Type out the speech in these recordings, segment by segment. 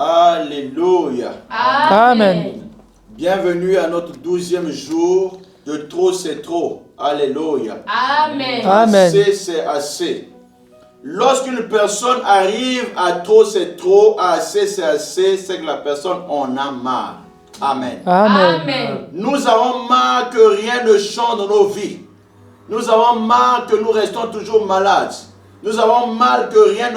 Alléluia. Amen. Bienvenue à notre 12e jour de Trop c'est trop. Alléluia. Amen. Amen. Assez c'est assez. Lorsqu'une personne arrive à trop c'est trop, à assez c'est assez, c'est que la personne en a marre. Amen. Amen. Amen. Nous avons marre que rien ne change dans nos vies. Nous avons marre que nous restons toujours malades. Nous avons marre que rien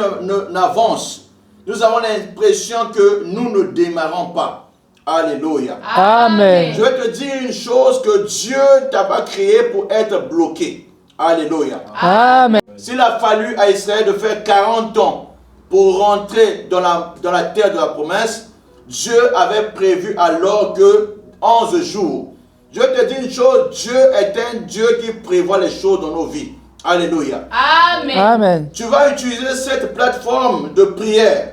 n'avance. Nous avons l'impression que nous ne démarrons pas. Alléluia. Amen. Je vais te dire une chose, que Dieu t'a pas créé pour être bloqué. Alléluia. Amen. S'il a fallu à Israël de faire 40 ans pour rentrer dans la terre de la promesse, Dieu avait prévu alors que 11 jours. Je te dis une chose, Dieu est un Dieu qui prévoit les choses dans nos vies. Alléluia. Amen. Amen. Tu vas utiliser cette plateforme de prière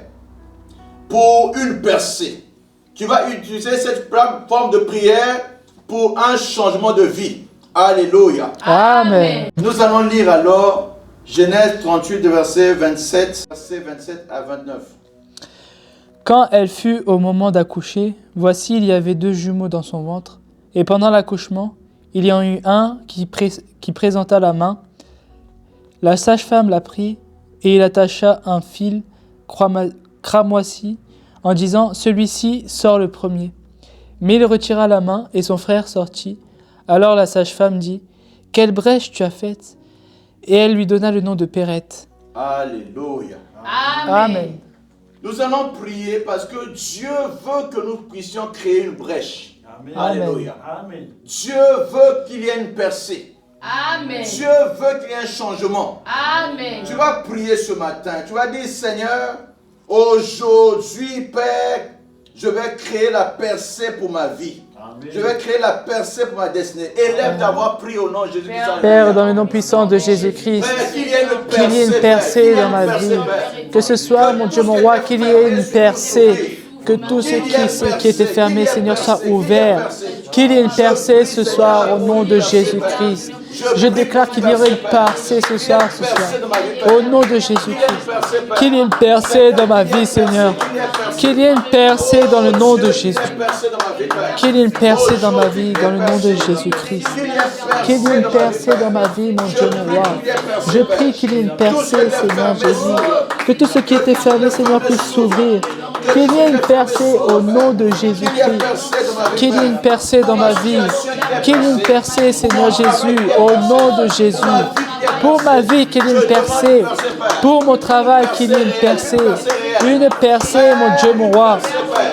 pour une percée. Tu vas utiliser cette plateforme de prière pour un changement de vie. Alléluia. Amen. Nous allons lire alors Genèse 38, verset 27 à 29. Quand elle fut au moment d'accoucher, voici il y avait 2 jumeaux dans son ventre, et pendant l'accouchement, il y en eut un qui présenta la main. La sage-femme la prit, et il attacha un fil cramoisi, en disant « Celui-ci sort le premier ». Mais il retira la main, et son frère sortit. Alors la sage-femme dit « Quelle brèche tu as faite ?» Et elle lui donna le nom de Pérette. Alléluia. Amen. Nous allons prier parce que Dieu veut que nous puissions créer une brèche. Amen. Alléluia. Amen. Dieu veut qu'il y ait une percée. Amen. Dieu veut qu'il y ait un changement. Amen. Tu vas prier ce matin. Tu vas dire, Seigneur, aujourd'hui, Père, je vais créer la percée pour ma vie. Amen. Je vais créer la percée pour ma destinée. Élève ta voix, prie au nom de Jésus-Christ. Père, dans le nom puissant de Jésus-Christ, Père, qu'il y ait une qu'il y ait une percée dans ma vie. Que ce soit, mon Dieu, mon roi, qu'il y ait une percée. Que tout ce qui était fermé, Seigneur, soit ouvert. Qu'il y ait une percée ce soir au nom de Jésus-Christ. Je déclare qu'il y aura une percée ce soir. Au nom de Jésus-Christ. Qu'il y ait une percée dans ma vie, Seigneur. Qu'il y ait une percée dans le nom de Jésus. Qu'il y ait une percée dans ma vie, dans le nom de Jésus-Christ. Qu'il y ait une percée dans ma vie, mon Dieu, mon roi. Je prie qu'il y ait une percée, Seigneur Jésus. Que tout ce qui était fermé, Seigneur, puisse s'ouvrir. Qu'il y ait une percée au nom de Jésus-Christ. Qu'il y ait une percée dans ma vie. Qu'il y ait une percée, Seigneur Jésus, au nom de Jésus. Pour ma vie, qu'il y ait une percée. Pour mon travail, qu'il y ait une percée. Une percée, mon Dieu, mon roi.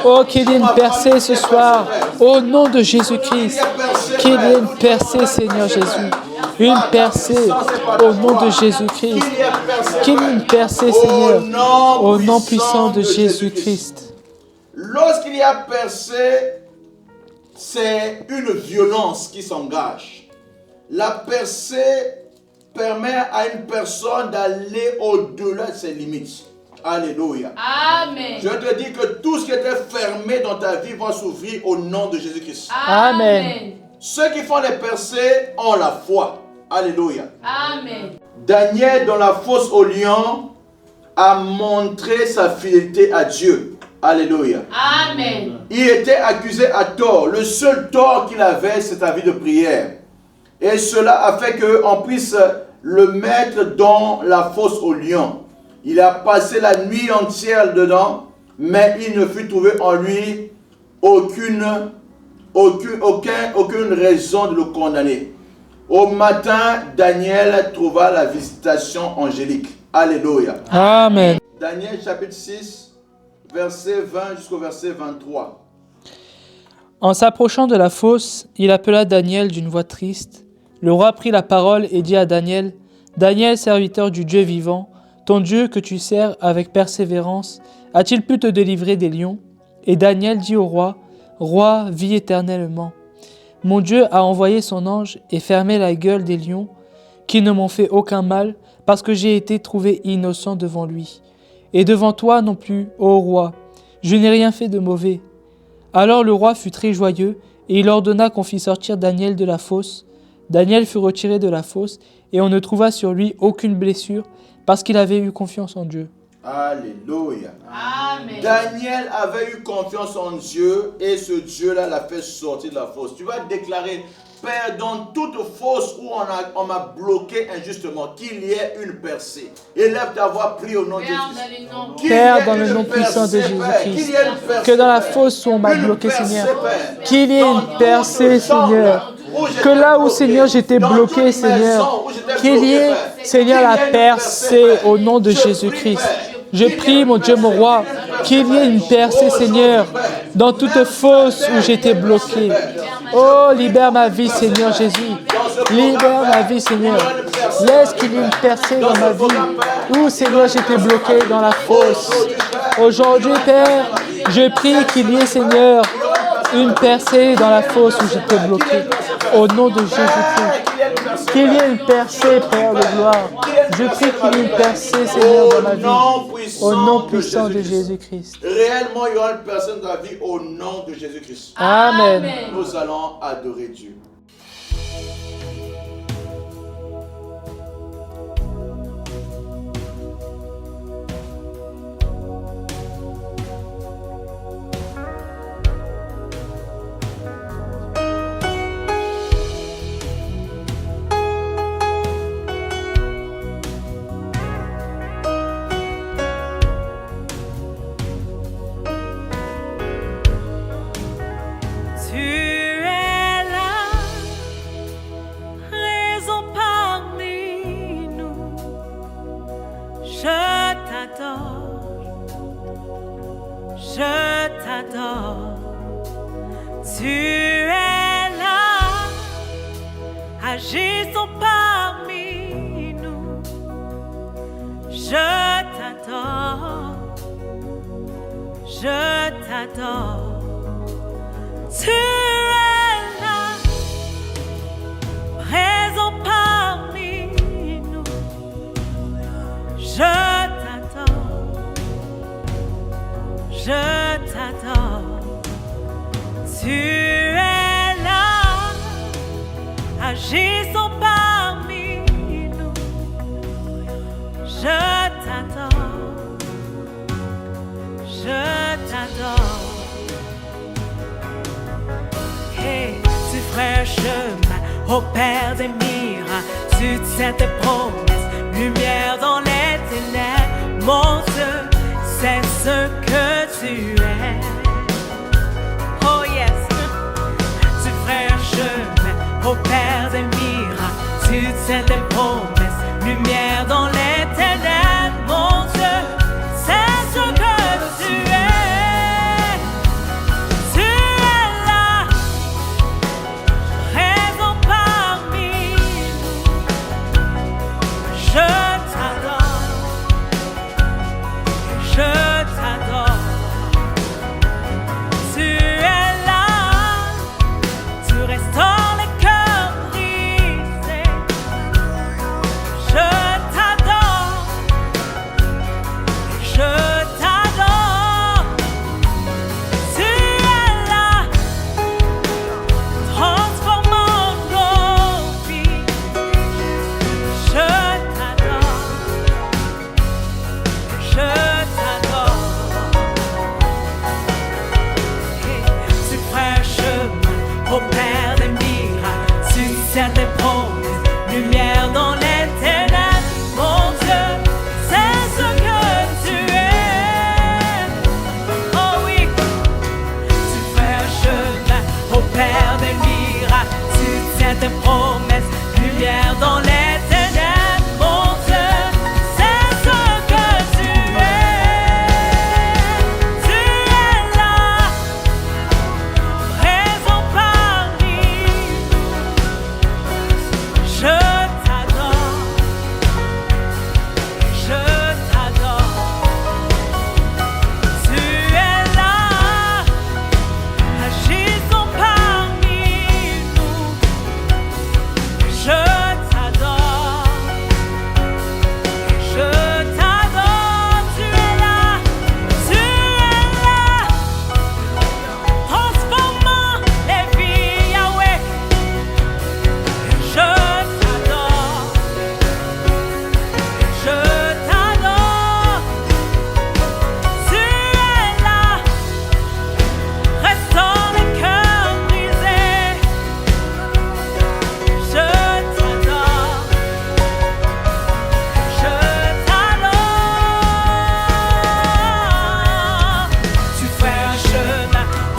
Oh, qu'il y ait une percée ce soir, au nom de Jésus-Christ. Qu'il y ait une percée, Seigneur Jésus. Une percée au nom de Jésus-Christ. Qu'il y ait une percée, Seigneur, au nom puissant de Jésus-Christ. Lorsqu'il y a percée, c'est une violence qui s'engage. La percée permet à une personne d'aller au-delà de ses limites. Alléluia. Amen. Je te dis que tout ce qui était fermé dans ta vie va s'ouvrir au nom de Jésus-Christ. Amen. Ceux qui font les percées ont la foi. Alléluia. Amen. Daniel, dans la fosse au lion, a montré sa fidélité à Dieu. Alléluia. Amen. Il était accusé à tort. Le seul tort qu'il avait, c'est sa vie de prière. Et cela a fait qu'on puisse le mettre dans la fosse au lion. Il a passé la nuit entière dedans, mais il ne fut trouvé en lui aucune raison de le condamner. Au matin, Daniel trouva la visitation angélique. Alléluia. Amen. Daniel chapitre 6, verset 20 jusqu'au verset 23. En s'approchant de la fosse, il appela Daniel d'une voix triste. Le roi prit la parole et dit à Daniel, « Daniel, serviteur du Dieu vivant, ton Dieu que tu sers avec persévérance, a-t-il pu te délivrer des lions ?» Et Daniel dit au roi, « Roi, vis éternellement. Mon Dieu a envoyé son ange et fermé la gueule des lions, qui ne m'ont fait aucun mal, parce que j'ai été trouvé innocent devant lui. Et devant toi non plus, ô roi, je n'ai rien fait de mauvais. » Alors le roi fut très joyeux, et il ordonna qu'on fît sortir Daniel de la fosse. Daniel fut retiré de la fosse, et on ne trouva sur lui aucune blessure, parce qu'il avait eu confiance en Dieu. Alléluia. Amen. Daniel avait eu confiance en Dieu et ce Dieu-là l'a fait sortir de la fosse. Tu vas déclarer, Père, dans toute fosse où on m'a bloqué injustement, qu'il y ait une percée. Élève ta voix, prie au nom de Jésus. Père, dans le nom puissant de Jésus-Christ, que dans la fosse où on m'a bloqué, Seigneur, qu'il y ait une percée, Seigneur. Que là où, Seigneur, j'étais bloqué, Seigneur, qu'il y ait, Seigneur, la percée au nom de Jésus-Christ. Je prie, mon Dieu, mon roi, qu'il y ait une percée, Seigneur, dans toute fosse où j'étais bloqué. Oh, libère ma vie, Seigneur Jésus. Libère ma vie, Seigneur. Laisse qu'il y ait une percée dans ma vie. Où, Seigneur, j'étais bloqué dans la fosse. Aujourd'hui, Père, je prie qu'il y ait, Seigneur, une percée dans la fosse où j'étais bloqué. Au nom de Jésus-Christ. Qu'il y ait une percée, Père de gloire. Je prie qu'il y ait une percée, Seigneur, dans ma vie. Au nom puissant de Jésus-Christ. Réellement, il y aura une personne dans la vie au nom de Jésus-Christ. Amen. Nous allons adorer Dieu. Agissons parmi nous, je t'adore, tu es là, présent parmi nous, je t'adore, tu es là, agissons parmi nous, je t'adore. Hey, tu ferais un chemin au Père des miracles, tu tiens tes promesses, lumière dans les ténèbres, mon Dieu, c'est ce que tu es. Oh yes, tu ferais un chemin au Père des miracles, tu tiens tes promesses, lumière dans les ténèbres, mon Dieu, c'est ce que tu es. Tu es là, présent parmi nous, je t'adore, tu es là, tu restaures les cœurs brisés, je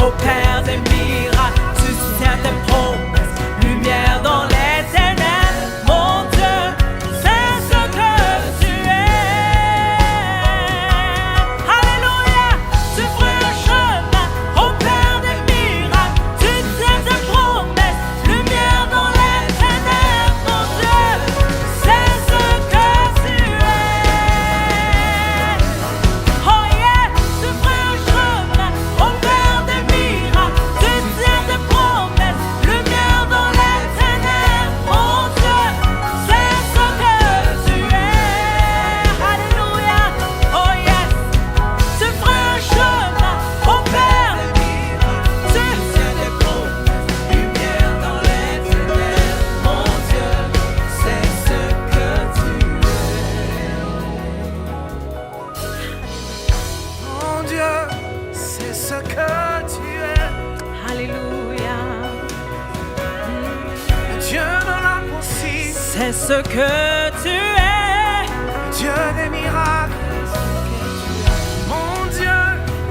opère des miracles, tu tiens tes promesses, lumière dans les ténèbres, mon Dieu, c'est ce que tu es. Alléluia, tu feras un chemin, opère des miracles, tu tiens tes promesses, lumière dans les ténèbres, mon Dieu, c'est ce que tu es. Oh yeah, tu feras un chemin, opère des miracles, tu tiens tes promesses, lumière dans les ténèbres, mon Dieu, c'est ce que tu es. Alléluia, oh yes, tu feras un chemin, opère des miracles, tu tiens tes promesses, lumière dans les ténèbres, mon Dieu, c'est ce que tu es. Mon Dieu, c'est ce que tu es. Alléluia. Dieu de l'impossible, c'est ce que tu es. Dieu des miracles, mon Dieu,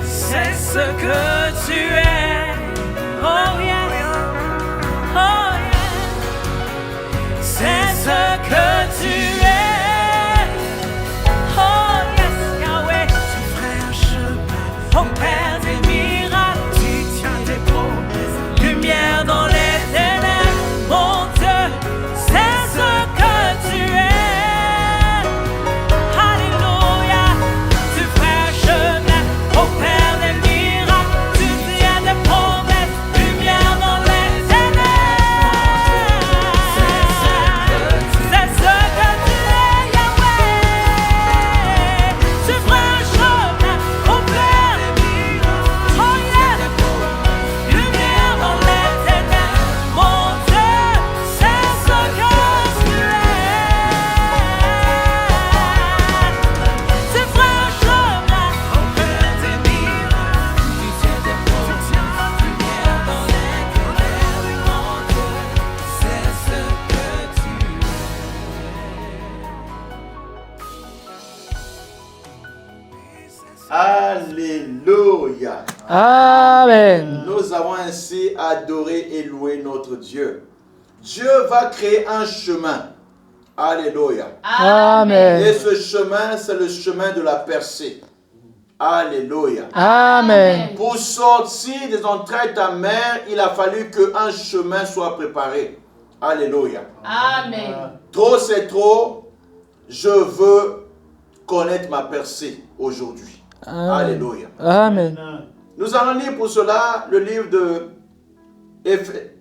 c'est ce que tu es. Oh yeah, oh yeah, c'est ce que tu es. Oh yes, Yahweh, tu ferais un chemin, opère des miracles, tu tiens tes promesses, lumière dans les ténèbres, mon Dieu, c'est ce que tu es. Alléluia, tu ferais un chemin, opère des miracles, tu tiens tes promesses, lumière dans les ténèbres. C'est ce que tu es, Yahweh. Tu ferais un chemin, opère des miracles, oh yeah, lumière dans les ténèbres, mon Dieu, c'est ce que tu es. Tu ferais un chemin, opère des miracles, tu tiens tes promesses, lumière dans les ténèbres, mon Dieu, c'est ce que tu Alléluia. Amen. Nous avons ainsi adoré et loué notre Dieu. Dieu va créer un chemin. Alléluia. Et Amen. ce chemin, c'est le chemin de la percée. Alléluia. Amen. Pour sortir des entrailles de ta mère, il a fallu qu'un chemin soit préparé. Alléluia. Amen. Trop, c'est trop. Je veux connaître ma percée aujourd'hui. Alléluia. Amen. Nous allons lire pour cela le livre de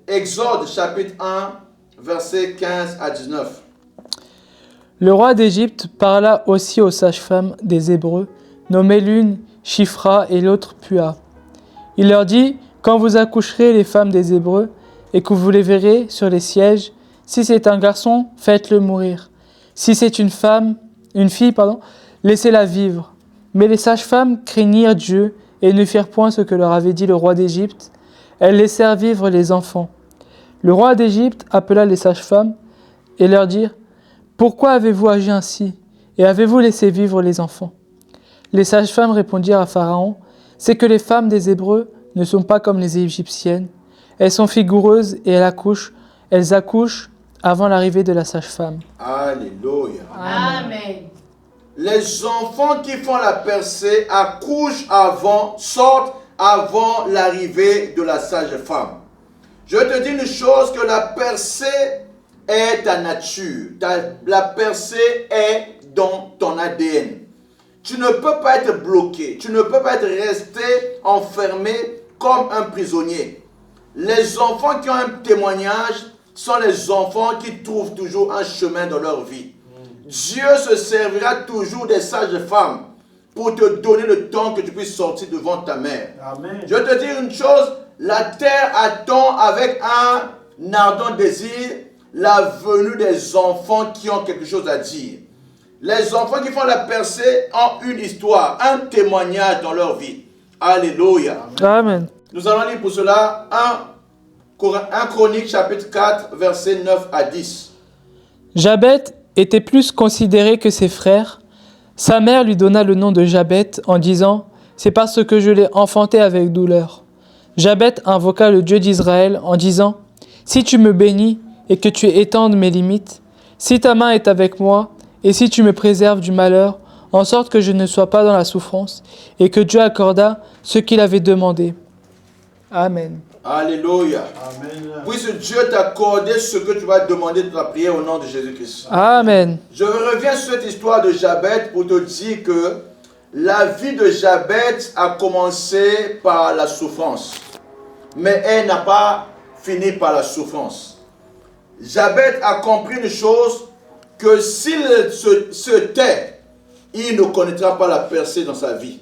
Exode, chapitre 1, versets 15 à 19. Le roi d'Égypte parla aussi aux sages-femmes des Hébreux, nommées l'une Shifra et l'autre Pua. Il leur dit, quand vous accoucherez les femmes des Hébreux et que vous les verrez sur les sièges, si c'est un garçon, faites-le mourir. Si c'est une fille, laissez-la vivre. Mais les sages-femmes craignirent Dieu et ne firent point ce que leur avait dit le roi d'Égypte. Elles laissèrent vivre les enfants. Le roi d'Égypte appela les sages-femmes et leur dit, pourquoi avez-vous agi ainsi et avez-vous laissé vivre les enfants? Les sages-femmes répondirent à Pharaon, c'est que les femmes des Hébreux ne sont pas comme les Égyptiennes. Elles sont vigoureuses et elles accouchent avant l'arrivée de la sage-femme. Alléluia. Amen. Les enfants qui font la percée sortent avant l'arrivée de la sage-femme. Je te dis une chose, que la percée est ta nature. La percée est dans ton ADN. Tu ne peux pas être bloqué. Tu ne peux pas être resté enfermé comme un prisonnier. Les enfants qui ont un témoignage sont les enfants qui trouvent toujours un chemin dans leur vie. Dieu se servira toujours des sages-femmes pour te donner le temps que tu puisses sortir devant ta mère. Amen. Je te dis une chose, la terre attend avec un ardent désir la venue des enfants qui ont quelque chose à dire. Les enfants qui font la percée ont une histoire, un témoignage dans leur vie. Alléluia. Amen. Nous allons lire pour cela 1 Chronique chapitre 4 versets 9 à 10. Jabet était plus considéré que ses frères. Sa mère lui donna le nom de Jabet en disant « C'est parce que je l'ai enfanté avec douleur ». Jabez invoqua le Dieu d'Israël en disant « Si tu me bénis et que tu étendes mes limites, si ta main est avec moi et si tu me préserves du malheur, en sorte que je ne sois pas dans la souffrance, et que Dieu accorda ce qu'il avait demandé. » Amen. Alléluia. Puisse Dieu t'accorder ce que tu vas demander de ta prière au nom de Jésus-Christ. Amen. Je reviens sur cette histoire de Jabez pour te dire que la vie de Jabez a commencé par la souffrance, mais elle n'a pas fini par la souffrance. Jabez a compris une chose, que s'il se tait, il ne connaîtra pas la percée dans sa vie.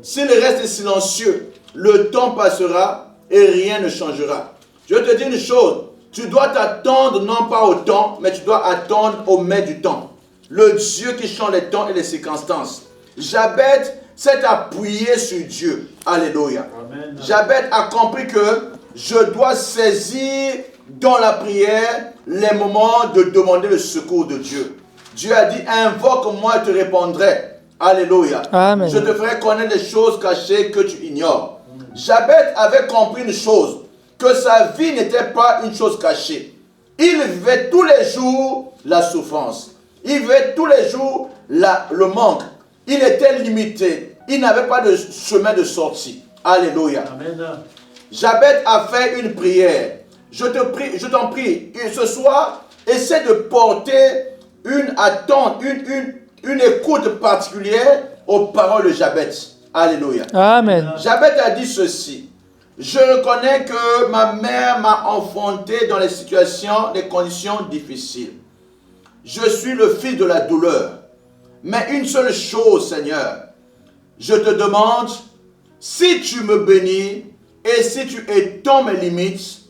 S'il reste silencieux, le temps passera et rien ne changera. Je vais te dire une chose, tu dois t'attendre non pas au temps, mais tu dois attendre au maître du temps. Le Dieu qui change les temps et les circonstances. Jabez s'est appuyé sur Dieu. Alléluia. Jabez a compris que je dois saisir dans la prière les moments de demander le secours de Dieu. Dieu a dit, invoque-moi et te répondrai. Alléluia. Amen. Je te ferai connaître les choses cachées que tu ignores. Jabez avait compris une chose, que sa vie n'était pas une chose cachée. Il vivait tous les jours la souffrance. Il vivait tous les jours le manque. Il était limité. Il n'avait pas de chemin de sortie. Alléluia. Amen. Jabez a fait une prière. Je t'en prie, ce soir, essaie de porter une attente, une écoute particulière aux paroles de Jabez. Alléluia. Amen. Jabez a dit ceci. Je reconnais que ma mère m'a enfanté dans des conditions difficiles. Je suis le fils de la douleur. Mais une seule chose, Seigneur, je te demande, si tu me bénis et si tu étends mes limites,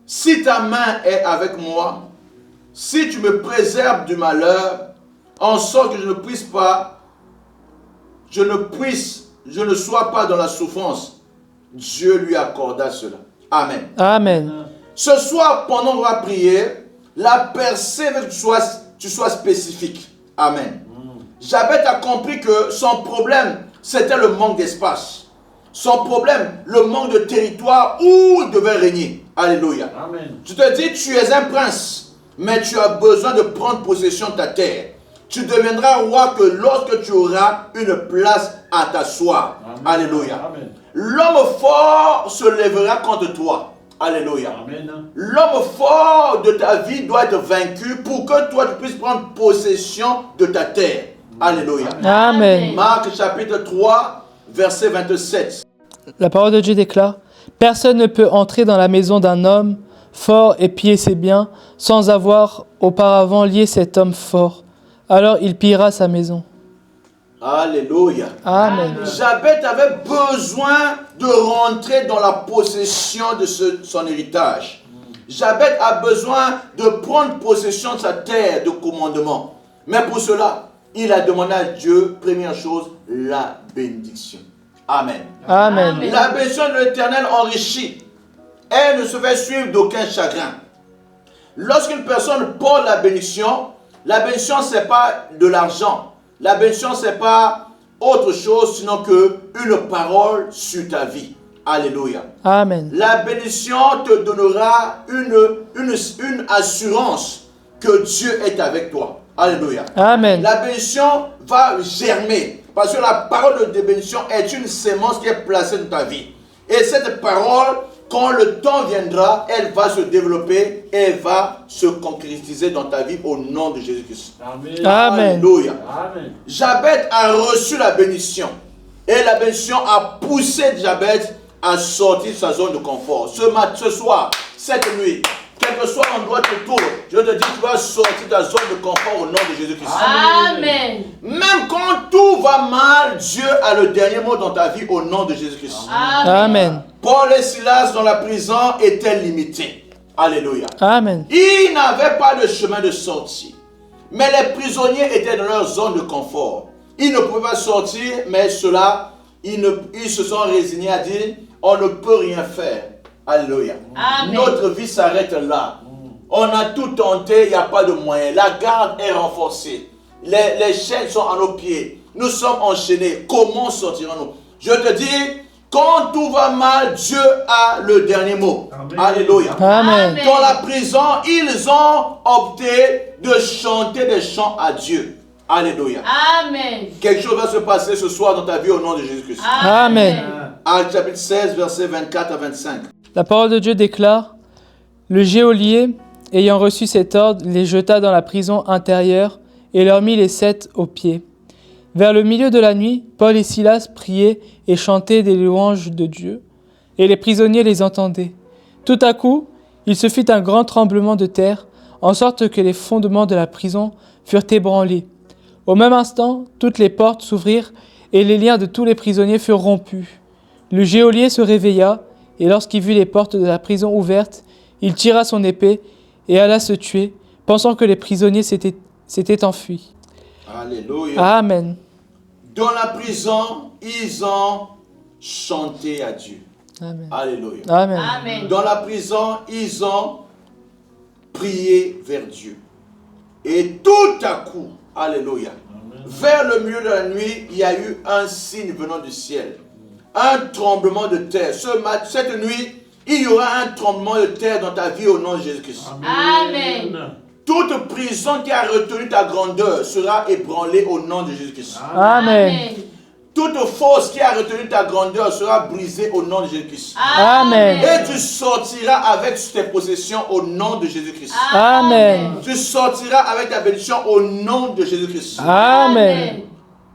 si ta main est avec moi, si tu me préserves du malheur, en sorte que je ne sois pas dans la souffrance, Dieu lui accorda cela. Amen. Amen. Ce soir, pendant qu'on va prier, la percée veut que tu sois spécifique. Amen. Jabez a compris que son problème, c'était le manque d'espace. Son problème, le manque de territoire où il devait régner. Alléluia. Amen. Tu te dis, tu es un prince, mais tu as besoin de prendre possession de ta terre. Tu deviendras roi que lorsque tu auras une place à t'asseoir. Alléluia. L'homme fort se lèvera contre toi. Alléluia. L'homme fort de ta vie doit être vaincu pour que toi tu puisses prendre possession de ta terre. Alléluia. Amen. Marc chapitre 3, verset 27. La parole de Dieu déclare, « Personne ne peut entrer dans la maison d'un homme fort et piller ses biens sans avoir auparavant lié cet homme fort. Alors il pillera sa maison. » Alléluia. Amen. Jabez avait besoin de rentrer dans la possession de son héritage. Jabez a besoin de prendre possession de sa terre de commandement. Mais pour cela, il a demandé à Dieu, première chose, la bénédiction. Amen. Amen. La bénédiction de l'Éternel enrichit. Elle ne se fait suivre d'aucun chagrin. Lorsqu'une personne porte la bénédiction, ce n'est pas de l'argent. La bénédiction, ce n'est pas autre chose sinon qu'une parole sur ta vie. Alléluia. Amen. La bénédiction te donnera une assurance que Dieu est avec toi. Alléluia. Amen. La bénédiction va germer. Parce que la parole de bénédiction est une sémence qui est placée dans ta vie. Et cette parole, quand le temps viendra, elle va se développer et elle va se concrétiser dans ta vie au nom de Jésus-Christ. Amen. Alléluia. Amen. Jabez a reçu la bénédiction. Et la bénédiction a poussé Jabez à sortir de sa zone de confort. Ce soir, cette nuit, quel que soit l'endroit où tu tournes, je te dis que tu vas sortir de ta zone de confort au nom de Jésus-Christ. Amen. Même quand tout va mal, Dieu a le dernier mot dans ta vie au nom de Jésus-Christ. Amen. Paul et Silas dans la prison étaient limités. Alléluia. Amen. Ils n'avaient pas de chemin de sortie. Mais les prisonniers étaient dans leur zone de confort. Ils ne pouvaient pas sortir, mais ceux-là, ils se sont résignés à dire, on ne peut rien faire. Alléluia. Amen. Notre vie s'arrête là. On a tout tenté, il n'y a pas de moyen. La garde est renforcée. Les chaînes sont à nos pieds. Nous sommes enchaînés. Comment sortirons-nous? Je te dis, Quand tout va mal, Dieu a le dernier mot. Alléluia. Amen. Dans la prison, ils ont opté de chanter des chants à Dieu. Alléluia. Amen. Quelque chose va se passer ce soir dans ta vie au nom de Jésus-Christ. Amen. Actes chapitre 16, versets 24 à 25. La parole de Dieu déclare, « Le geôlier, ayant reçu cet ordre, les jeta dans la prison intérieure et leur mit les 7 aux pieds. Vers le milieu de la nuit, Paul et Silas priaient et chantaient des louanges de Dieu, et les prisonniers les entendaient. Tout à coup, il se fit un grand tremblement de terre, en sorte que les fondements de la prison furent ébranlés. Au même instant, toutes les portes s'ouvrirent et les liens de tous les prisonniers furent rompus. Le geôlier se réveilla, et lorsqu'il vit les portes de la prison ouvertes, il tira son épée et alla se tuer, pensant que les prisonniers s'étaient enfuis. » Alléluia. Amen. Dans la prison, ils ont chanté à Dieu. Amen. Alléluia. Amen. Amen. Dans la prison, ils ont prié vers Dieu. Et tout à coup, alléluia, vers le milieu de la nuit, il y a eu un signe venant du ciel. Un tremblement de terre. Cette nuit, il y aura un tremblement de terre dans ta vie au nom de Jésus-Christ. Amen. Toute prison qui a retenu ta grandeur sera ébranlée au nom de Jésus-Christ. Amen. Toute force qui a retenu ta grandeur sera brisée au nom de Jésus-Christ. Amen. Et tu sortiras avec tes possessions au nom de Jésus-Christ. Amen. Tu sortiras avec ta bénédiction au nom de Jésus-Christ. Amen.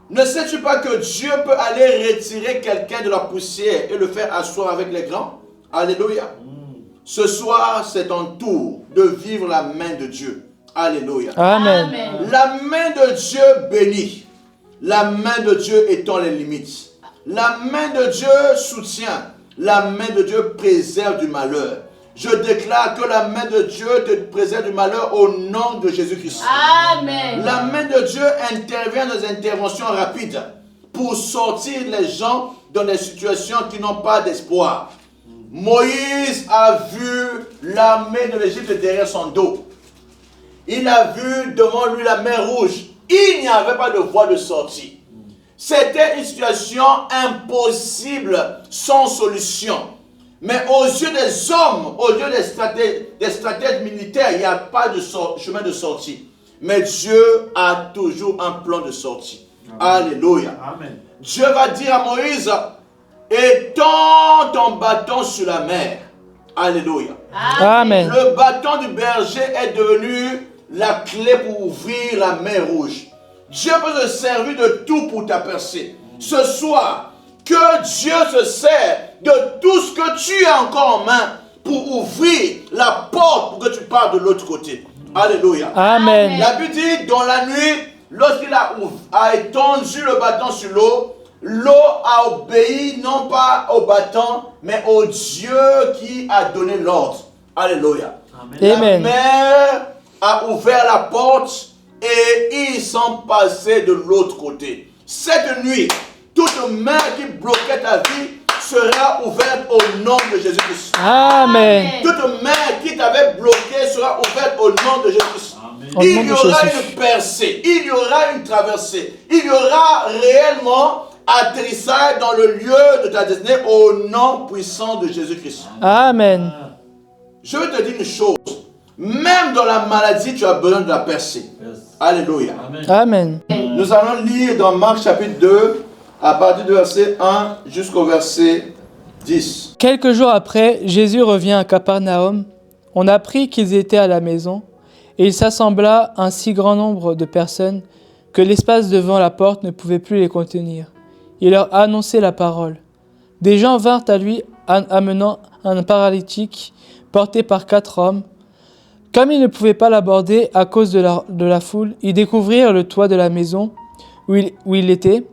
Ne sais-tu pas que Dieu peut aller retirer quelqu'un de la poussière et le faire asseoir avec les grands? Alléluia. Ce soir, c'est ton tour de vivre la main de Dieu. Alléluia. Amen. La main de Dieu bénit. La main de Dieu étend les limites. La main de Dieu soutient. La main de Dieu préserve du malheur. Je déclare que la main de Dieu te préserve du malheur au nom de Jésus-Christ. Amen. La main de Dieu intervient dans des interventions rapides pour sortir les gens dans des situations qui n'ont pas d'espoir. Moïse a vu l'armée de l'Égypte derrière son dos. Il a vu devant lui la mer rouge. Il n'y avait pas de voie de sortie. C'était une situation impossible, sans solution. Mais aux yeux des hommes, aux yeux des stratèges militaires, il n'y a pas de chemin de sortie. Mais Dieu a toujours un plan de sortie. Amen. Alléluia. Amen. Dieu va dire à Moïse, étends ton bâton sur la mer. Alléluia. Amen. Le bâton du berger est devenu la clé pour ouvrir la mer rouge. Dieu peut se servir de tout pour ta percée. Ce soir, que Dieu se sert de tout ce que tu as encore en main pour ouvrir la porte pour que tu partes de l'autre côté. Alléluia. Amen. La Bible dit, dans la nuit, lorsqu'il a étendu le bâton sur l'eau, l'eau a obéi non pas au bâton, mais au Dieu qui a donné l'ordre. Alléluia. Amen. La mer a ouvert la porte et ils sont passés de l'autre côté. Cette nuit, toute mer qui bloquait ta vie sera ouverte au nom de Jésus-Christ. Amen. Toute mer qui t'avait bloqué sera ouverte au nom de Jésus-Christ. Il y aura une percée, il y aura une traversée, il y aura réellement atterrissage dans le lieu de ta destinée au nom puissant de Jésus-Christ. Amen. Je veux te dire une chose, même dans la maladie, tu as besoin de la percée. Alléluia. Amen. Nous allons lire dans Marc chapitre 2, à partir du verset 1 jusqu'au verset 10. Quelques jours après, Jésus revient à Capernaum. On apprit qu'ils étaient à la maison, et il s'assembla un si grand nombre de personnes que l'espace devant la porte ne pouvait plus les contenir. Il leur annonçait la parole. Des gens vinrent à lui amenant un paralytique porté par 4 hommes. Comme ils ne pouvaient pas l'aborder à cause de la foule, ils découvrirent le toit de la maison où il était,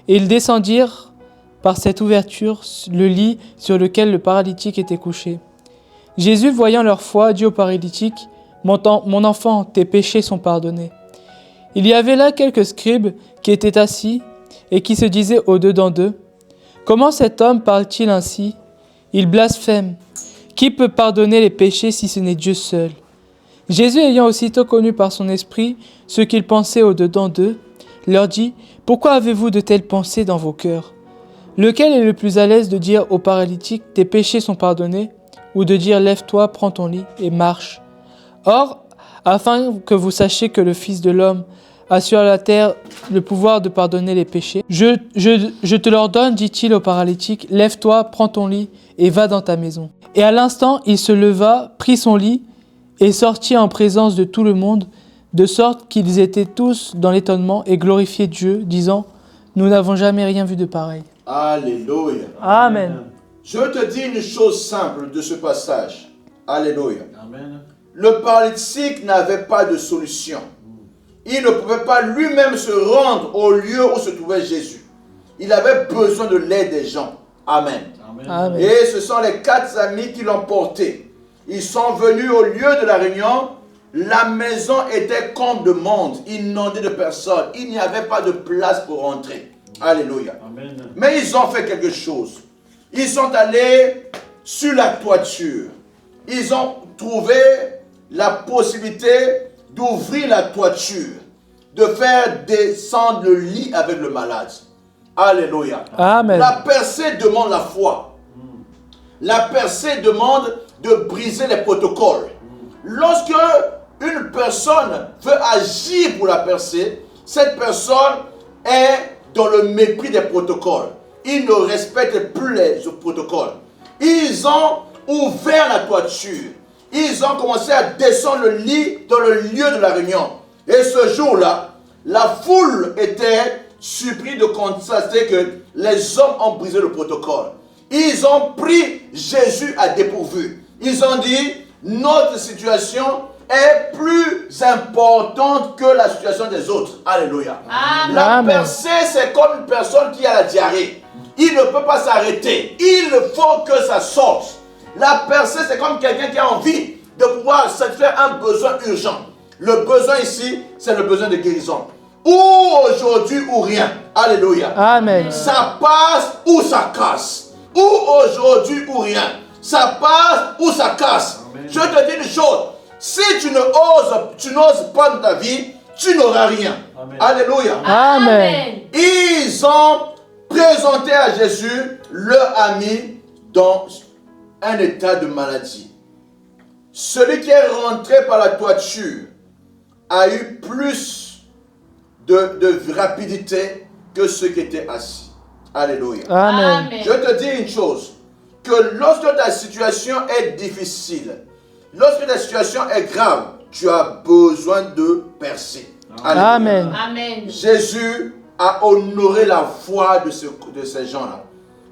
et ils descendirent par cette ouverture le lit sur lequel le paralytique était couché. Jésus, voyant leur foi, dit au paralytique, « Mon enfant, tes péchés sont pardonnés. » Il y avait là quelques scribes qui étaient assis et qui se disaient au-dedans d'eux, « Comment cet homme parle-t-il ainsi? Il blasphème. Qui peut pardonner les péchés si ce n'est Dieu seul ?» Jésus, ayant aussitôt connu par son esprit ce qu'ils pensaient au-dedans d'eux, leur dit, « Pourquoi avez-vous de telles pensées dans vos cœurs? Lequel est le plus à l'aise de dire au paralytique « Tes péchés sont pardonnés » ou de dire « Lève-toi, prends ton lit et marche ». Or, afin que vous sachiez que le Fils de l'homme a sur la terre le pouvoir de pardonner les péchés, je te l'ordonne, dit-il au paralytique, « Lève-toi, prends ton lit et va dans ta maison. » Et à l'instant, il se leva, prit son lit et sortit en présence de tout le monde, de sorte qu'ils étaient tous dans l'étonnement et glorifiaient Dieu, disant « Nous n'avons jamais rien vu de pareil. » Alléluia. Amen. Je te dis une chose simple de ce passage. Alléluia. Amen. Le paralytique n'avait pas de solution. Il ne pouvait pas lui-même se rendre au lieu où se trouvait Jésus. Il avait besoin de l'aide des gens. Amen. Amen. Et ce sont les 4 amis qui l'ont porté. Ils sont venus au lieu de la réunion. La maison était comble de monde, inondée de personnes. Il n'y avait pas de place pour rentrer. Alléluia. Amen. Mais ils ont fait quelque chose. Ils sont allés sur la toiture. Ils ont trouvé la possibilité d'ouvrir la toiture, de faire descendre le lit avec le malade. Alléluia. Amen. La percée demande la foi. La percée demande de briser les protocoles. Lorsque une personne veut agir pour la percée, cette personne est dans le mépris des protocoles. Ils ne respectent plus les protocoles. Ils ont ouvert la toiture. Ils ont commencé à descendre le lit dans le lieu de la réunion. Et ce jour-là, la foule était surprise de constater que les hommes ont brisé le protocole. Ils ont pris Jésus à dépourvu. Ils ont dit, notre situation est plus importante que la situation des autres. Alléluia. Amen. La percée, c'est comme une personne qui a la diarrhée. Il ne peut pas s'arrêter. Il faut que ça sorte. La percée, c'est comme quelqu'un qui a envie de pouvoir satisfaire un besoin urgent. Le besoin ici, c'est le besoin de guérison. Ou aujourd'hui ou rien. Alléluia. Amen. Ça passe ou ça casse. Ou aujourd'hui ou rien. Ça passe ou ça casse. Amen. Je te dis une chose. Si tu n'oses pas dans ta vie, tu n'auras rien. Amen. Alléluia. Amen. Ils ont présenté à Jésus leur ami dans un état de maladie. Celui qui est rentré par la toiture a eu plus de rapidité que ceux qui étaient assis. Alléluia. Amen. Amen. Je te dis une chose, que lorsque ta situation est difficile, lorsque ta situation est grave, tu as besoin de percer. Alléluia. Amen. Amen. Jésus a honoré la foi de ces gens-là.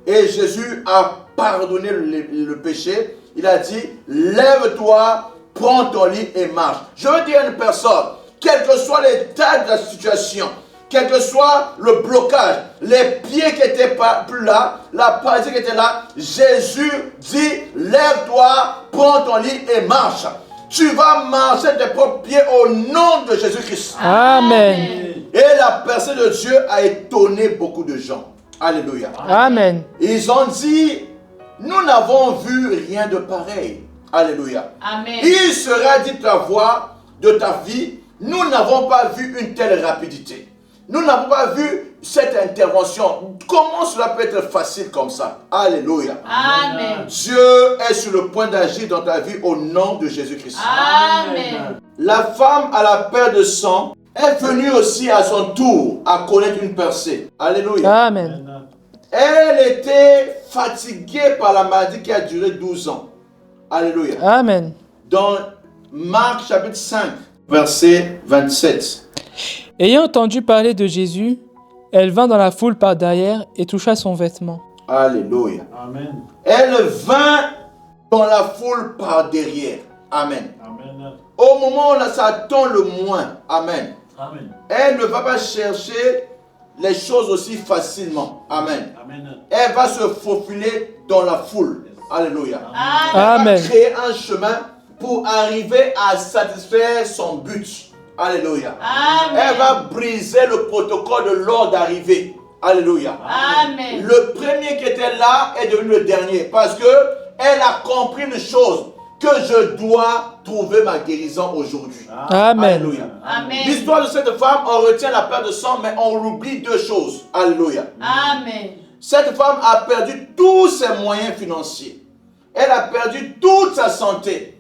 Et Jésus a pardonné le péché. Il a dit, lève-toi, prends ton lit et marche. Je veux dire à une personne, quel que soit l'état de la situation, quel que soit le blocage, les pieds qui n'étaient pas plus là, la paralysie qui était là, Jésus dit, lève-toi, prends ton lit et marche. Tu vas marcher de tes propres pieds au nom de Jésus-Christ. Amen. Et la percée de Dieu a étonné beaucoup de gens. Alléluia. Amen. Ils ont dit, nous n'avons vu rien de pareil. Alléluia. Amen. Il sera dit ta voix de ta vie, nous n'avons pas vu une telle rapidité. Nous n'avons pas vu cette intervention. Comment cela peut être facile comme ça? Alléluia. Amen. Dieu est sur le point d'agir dans ta vie au nom de Jésus-Christ. Amen. La femme à la perte de sang est venue aussi à son tour à connaître une percée. Alléluia. Amen. Elle était fatiguée par la maladie qui a duré 12 ans. Alléluia. Amen. Dans Marc chapitre 5, verset 27. Ayant entendu parler de Jésus, elle vint dans la foule par derrière et toucha son vêtement. Alléluia. Amen. Elle vint dans la foule par derrière. Amen. Amen. Au moment où ça attend le moins. Amen. Amen. Elle ne va pas chercher les choses aussi facilement. Amen. Amen. Elle va se faufiler dans la foule. Alléluia. Amen. Elle va créer un chemin pour arriver à satisfaire son but. Alléluia. Amen. Elle va briser le protocole de l'ordre d'arrivée. Alléluia. Amen. Le premier qui était là est devenu le dernier parce que elle a compris une chose, que je dois trouver ma guérison aujourd'hui. Amen. Alléluia. Amen. L'histoire de cette femme, on retient la perte de sang, mais on oublie deux choses. Alléluia. Amen. Cette femme a perdu tous ses moyens financiers. Elle a perdu toute sa santé.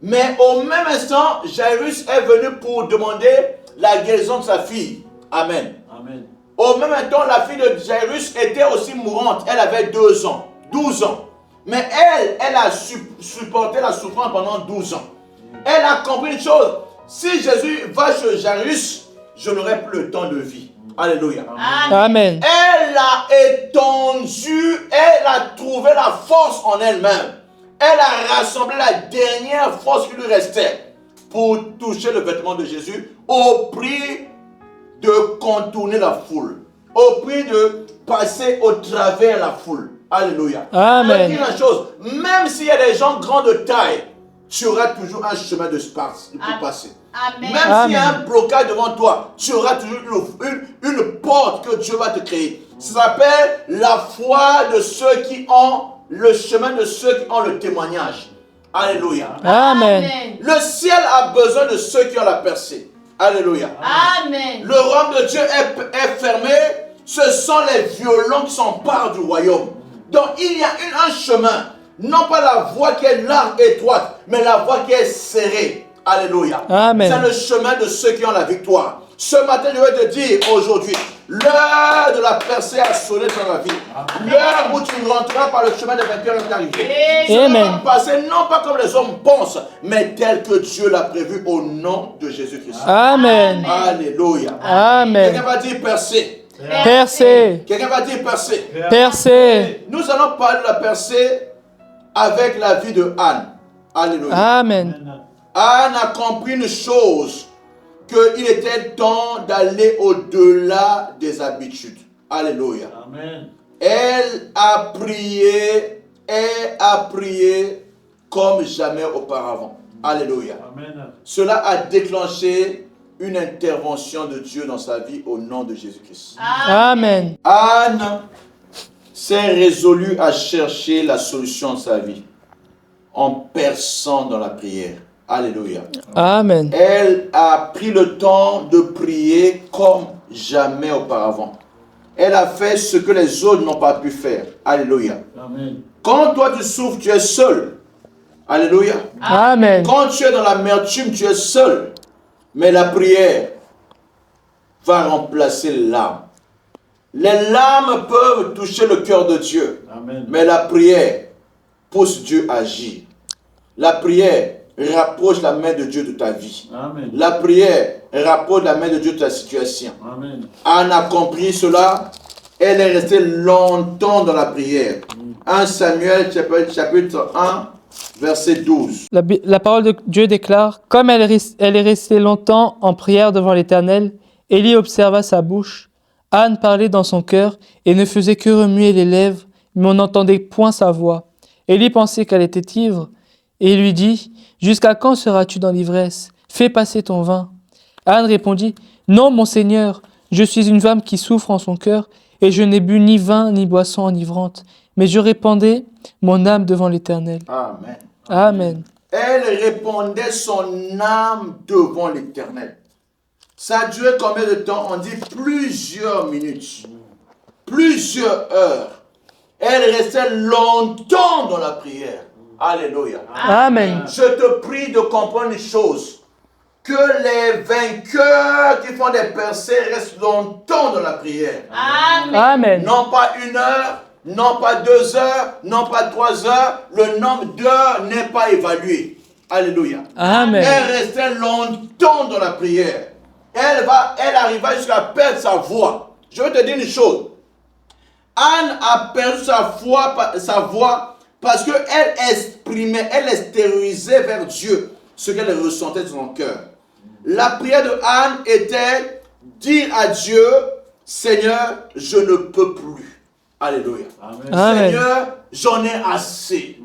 Mais au même instant, Jairus est venu pour demander la guérison de sa fille. Amen. Amen. Au même temps, la fille de Jairus était aussi mourante. Elle avait 2 ans, 12 ans. Mais elle a supporté la souffrance pendant 12 ans. Elle a compris une chose. Si Jésus va chez Jairus, je n'aurai plus le temps de vie. Alléluia. Amen. Elle a étendu, elle a trouvé la force en elle-même. Elle a rassemblé la dernière force qui lui restait pour toucher le vêtement de Jésus au prix de contourner la foule, au prix de passer au travers la foule. Alléluia. Amen. Je dis la chose, même s'il y a des gens grands de taille, tu auras toujours un chemin de Sparte pour passer. Amen. Même s'il y a un blocage devant toi, tu auras toujours une porte que Dieu va te créer. Ça s'appelle la foi de ceux qui ont le chemin, de ceux qui ont le témoignage. Alléluia. Amen. Le ciel a besoin de ceux qui ont la percée. Alléluia. Amen. Le royaume de Dieu est fermé. Ce sont les violents qui s'emparent du royaume. Donc il y a un chemin. Non pas la voie qui est large et étroite, mais la voie qui est serrée. Alléluia. Amen. C'est le chemin de ceux qui ont la victoire. Ce matin, je vais te dire aujourd'hui, l'heure de la percée a sonné dans ma vie. L'heure où tu rentreras par le chemin des vainqueurs est arrivée. Tu vas passer non pas comme les hommes pensent, mais tel que Dieu l'a prévu au nom de Jésus-Christ. Amen. Alléluia. Amen. Quelqu'un va dire percée. Percée. Quelqu'un va dire percée. Percée. Nous allons parler de la percée avec la vie de Anne. Alléluia. Amen. Anne a compris une chose, qu'il était temps d'aller au-delà des habitudes. Alléluia. Amen. Elle a prié comme jamais auparavant. Alléluia. Amen. Cela a déclenché une intervention de Dieu dans sa vie au nom de Jésus-Christ. Amen. Anne s'est résolue à chercher la solution de sa vie en perçant dans la prière. Alléluia. Amen. Elle a pris le temps de prier comme jamais auparavant. Elle a fait ce que les autres n'ont pas pu faire. Alléluia. Amen. Quand toi tu souffres, tu es seul. Alléluia. Amen. Quand tu es dans l'amertume, tu es seul. Mais la prière va remplacer les larmes. Les larmes peuvent toucher le cœur de Dieu. Amen. Mais la prière pousse Dieu à agir. La prière rapproche la main de Dieu de ta vie. Amen. La prière rapproche la main de Dieu de ta situation. Amen. Anne a compris cela. Elle est restée longtemps dans la prière. 1 Samuel chapitre 1 verset 12. La parole de Dieu déclare, comme elle est restée longtemps en prière devant l'Éternel, Élie observa sa bouche. Anne parlait dans son cœur et ne faisait que remuer les lèvres, mais on n'entendait point sa voix. Élie pensait qu'elle était ivre et lui dit, « Jusqu'à quand seras-tu dans l'ivresse? Fais passer ton vin. » Anne répondit, « Non, mon Seigneur, je suis une femme qui souffre en son cœur, et je n'ai bu ni vin ni boisson enivrante, mais je répandais mon âme devant l'Éternel. » Amen. Amen. Elle répandait son âme devant l'Éternel. Ça a duré combien de temps? On dit plusieurs minutes, plusieurs heures. Elle restait longtemps dans la prière. Alléluia. Amen. Je te prie de comprendre une chose, que les vainqueurs qui font des percées restent longtemps dans la prière. Amen. Amen. Non pas 1 heure, non pas 2 heures, non pas 3 heures, le nombre d'heures n'est pas évalué. Alléluia. Amen. Elle restait longtemps dans la prière. Elle arriva jusqu'à perdre sa voix. Je vais te dire une chose. Anne a perdu sa voix parce qu'elle exprimait, elle extériorisait vers Dieu ce qu'elle ressentait dans son cœur. La prière de Anne était dire à Dieu, Seigneur, je ne peux plus. Alléluia. Amen. Seigneur, j'en ai assez.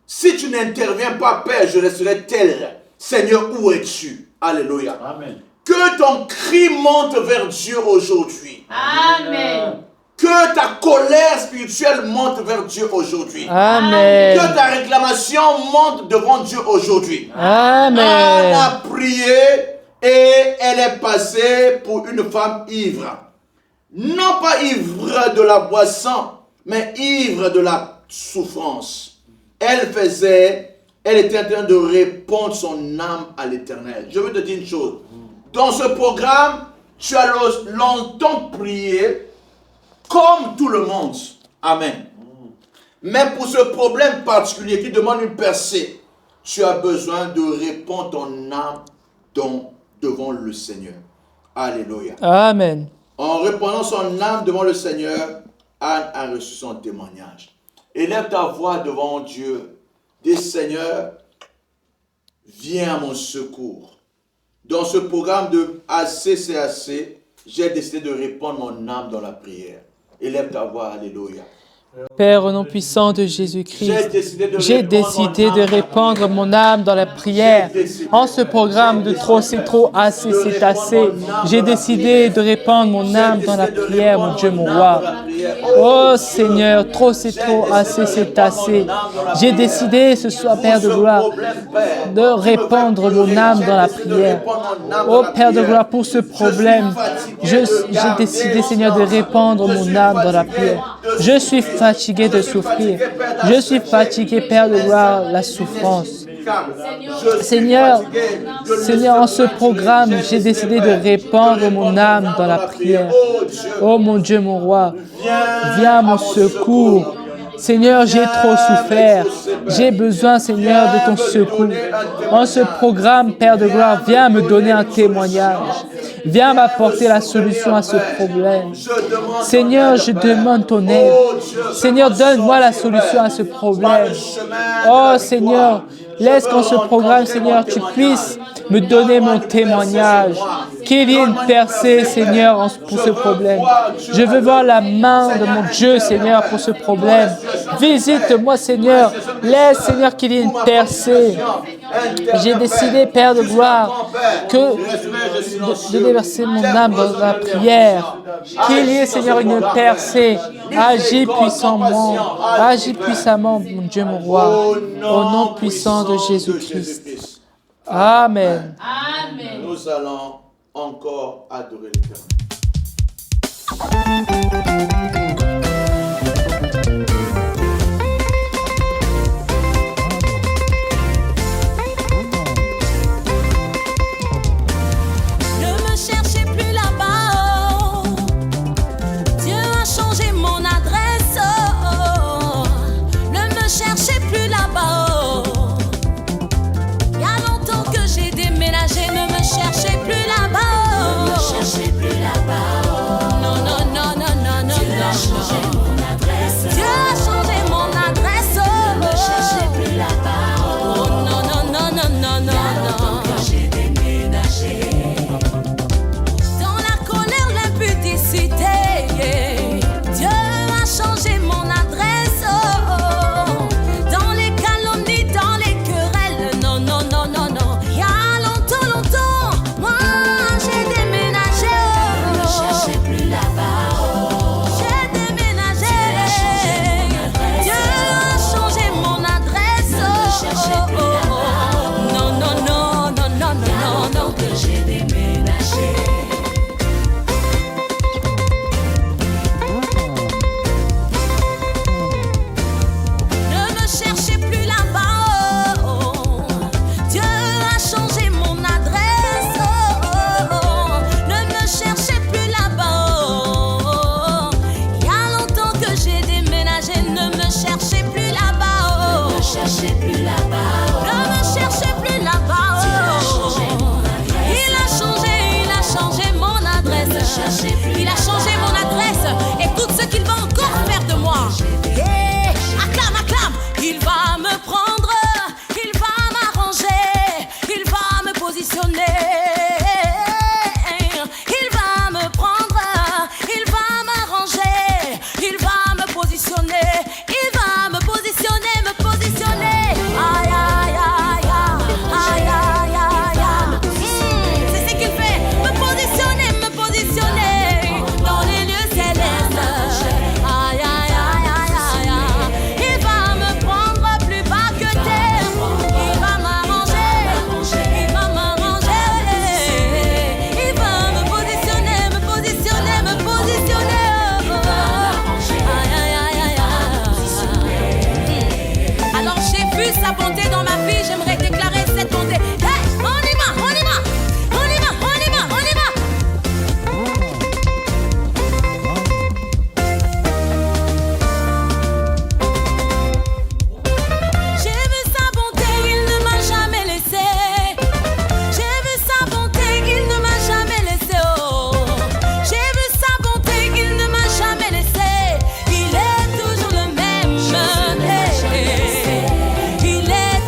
Si tu n'interviens pas, Père, je resterai tel. Seigneur, où es-tu? Alléluia. Amen. Que ton cri monte vers Dieu aujourd'hui. Amen. Que ta colère spirituelle monte vers Dieu aujourd'hui. Amen. Que ta réclamation monte devant Dieu aujourd'hui. Amen. Elle a prié et elle est passée pour une femme ivre. non pas ivre de la boisson, mais ivre de la souffrance. Elle était en train de répondre son âme à l'Éternel. Je veux te dire une chose. Dans ce programme, tu as longtemps prié comme tout le monde. Amen. Mais pour ce problème particulier qui demande une percée, tu as besoin de répondre ton âme devant le Seigneur. Alléluia. Amen. En répondant son âme devant le Seigneur, Anne a reçu son témoignage. Élève ta voix devant Dieu. Dis, Seigneur, viens à mon secours. Dans ce programme de ACCAC, j'ai décidé de répondre mon âme dans la prière. Élève ta voix, alléluia. Père, au nom puissant de Jésus-Christ, j'ai décidé de répandre mon âme dans la prière. En ce programme de trop c'est trop, assez c'est assez, j'ai décidé de répandre mon âme dans la prière, mon Dieu, mon roi. Oh Seigneur, trop c'est trop, assez c'est assez. J'ai décidé ce soir, Père de gloire, de répandre mon âme dans la prière. Oh Père de gloire, pour ce problème, j'ai décidé, Seigneur, de répandre mon âme dans la prière. Je suis fatigué de souffrir. Je suis fatigué, Père de gloire, la souffrance. Seigneur, en ce programme, j'ai décidé de répandre mon âme dans la prière. Oh mon Dieu, mon roi, viens à mon secours. Seigneur, j'ai trop souffert. J'ai besoin, Seigneur, de ton secours. En ce programme, Père de gloire, viens me donner un témoignage. Viens m'apporter la solution à ce problème. Seigneur, je demande ton aide. Seigneur, donne-moi la solution à ce problème. Oh Seigneur, laisse qu'en ce programme, Seigneur, tu puisses me donner mon témoignage. Qu'il y ait une percée, Seigneur, pour ce problème. Je veux voir la main de mon Dieu, Seigneur, pour ce problème. Visite-moi, Seigneur. Laisse, Seigneur, qu'il y ait une percée. J'ai décidé, Père de gloire, de déverser mon âme dans la prière. Qu'il y ait, Seigneur, une percée. Agis puissamment. Agis puissamment, mon Dieu, mon roi. Au nom puissant de Jésus-Christ. Amen. Amen. Nous allons encore adorer l'Éternel. Ne me cherchez plus là-bas, Dieu a changé mon adresse. Ne me cherchez plus là-bas. Il y a longtemps que j'ai déménagé, ne me cherchez plus là-bas. Ne me cherchez plus là-bas. Non, non, non, non, non, non. sa bonté dans ma vie, j'aimerais déclarer cette bonté. Hey, on y va, on y va, on y va, on y va, on y va. J'ai vu sa bonté, il ne m'a jamais laissé. J'ai vu sa bonté, il ne m'a jamais laissé. Oh, j'ai vu sa bonté, il ne m'a jamais laissé. Il est toujours le même. Il est